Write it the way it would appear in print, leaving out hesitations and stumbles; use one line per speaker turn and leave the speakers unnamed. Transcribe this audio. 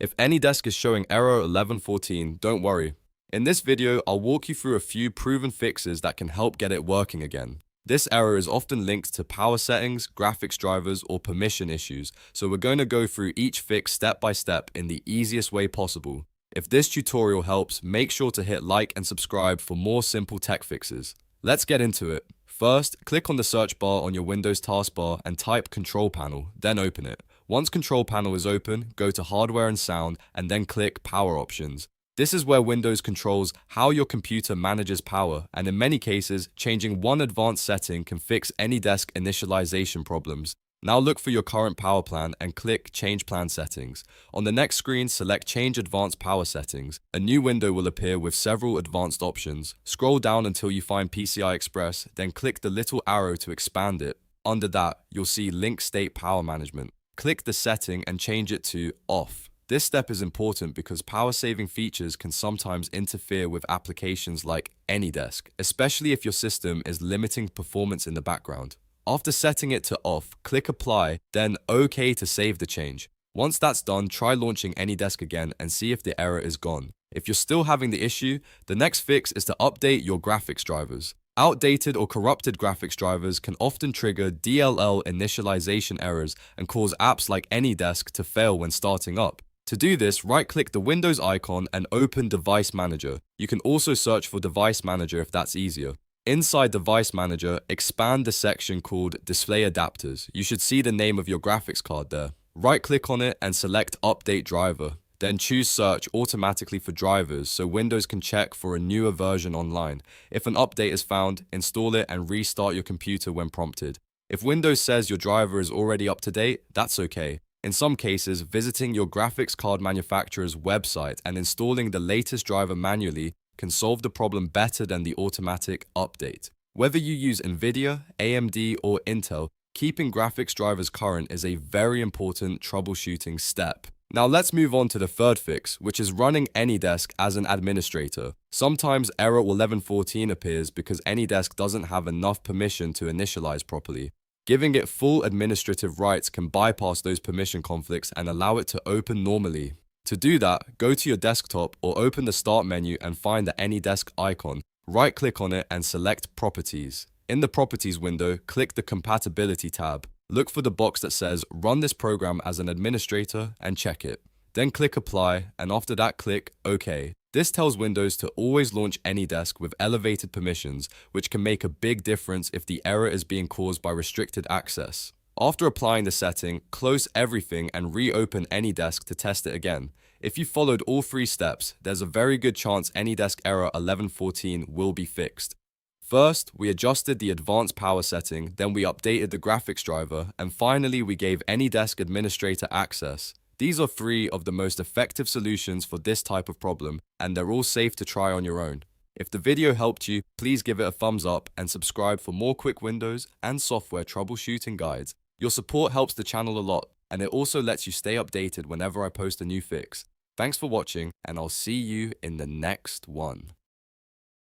If AnyDesk is showing error 1114, don't worry. In this video, I'll walk you through a few proven fixes that can help get it working again. This error is often linked to power settings, graphics drivers, or permission issues, so we're going to go through each fix step by step in the easiest way possible. If this tutorial helps, make sure to hit like and subscribe for more simple tech fixes. Let's get into it. First, click on the search bar on your Windows taskbar and type Control Panel, then open it. Once Control Panel is open, go to Hardware and Sound, and then click Power Options. This is where Windows controls how your computer manages power, and in many cases, changing one advanced setting can fix AnyDesk initialization problems. Now look for your current power plan and click Change Plan Settings. On the next screen, select Change Advanced Power Settings. A new window will appear with several advanced options. Scroll down until you find PCI Express, then click the little arrow to expand it. Under that, you'll see Link State Power Management. Click the setting and change it to Off. This step is important because power-saving features can sometimes interfere with applications like AnyDesk, especially if your system is limiting performance in the background. After setting it to off, click Apply, then OK to save the change. Once that's done, try launching AnyDesk again and see if the error is gone. If you're still having the issue, the next fix is to update your graphics drivers. Outdated or corrupted graphics drivers can often trigger DLL initialization errors and cause apps like AnyDesk to fail when starting up. To do this, right-click the Windows icon and open Device Manager. You can also search for Device Manager if that's easier. Inside Device Manager, expand the section called Display Adapters. You should see the name of your graphics card there. Right-click on it and select Update Driver. Then choose Search automatically for drivers so Windows can check for a newer version online. If an update is found, install it and restart your computer when prompted. If Windows says your driver is already up to date, that's okay. In some cases, visiting your graphics card manufacturer's website and installing the latest driver manually can solve the problem better than the automatic update. Whether you use NVIDIA, AMD, or Intel, keeping graphics drivers current is a very important troubleshooting step. Now let's move on to the third fix, which is running AnyDesk as an administrator. Sometimes error 1114 appears because AnyDesk doesn't have enough permission to initialize properly. Giving it full administrative rights can bypass those permission conflicts and allow it to open normally. To do that, go to your desktop or open the Start menu and find the AnyDesk icon. Right-click on it and select Properties. In the Properties window, click the Compatibility tab. Look for the box that says Run this program as an administrator and check it. Then click Apply, and after that click OK. This tells Windows to always launch AnyDesk with elevated permissions, which can make a big difference if the error is being caused by restricted access. After applying the setting, close everything and reopen AnyDesk to test it again. If you followed all three steps, there's a very good chance AnyDesk error 1114 will be fixed. First, we adjusted the advanced power setting, then we updated the graphics driver, and finally we gave AnyDesk Administrator access. These are three of the most effective solutions for this type of problem, and they're all safe to try on your own. If the video helped you, please give it a thumbs up and subscribe for more quick Windows and software troubleshooting guides. Your support helps the channel a lot, and it also lets you stay updated whenever I post a new fix. Thanks for watching, and I'll see you in the next one.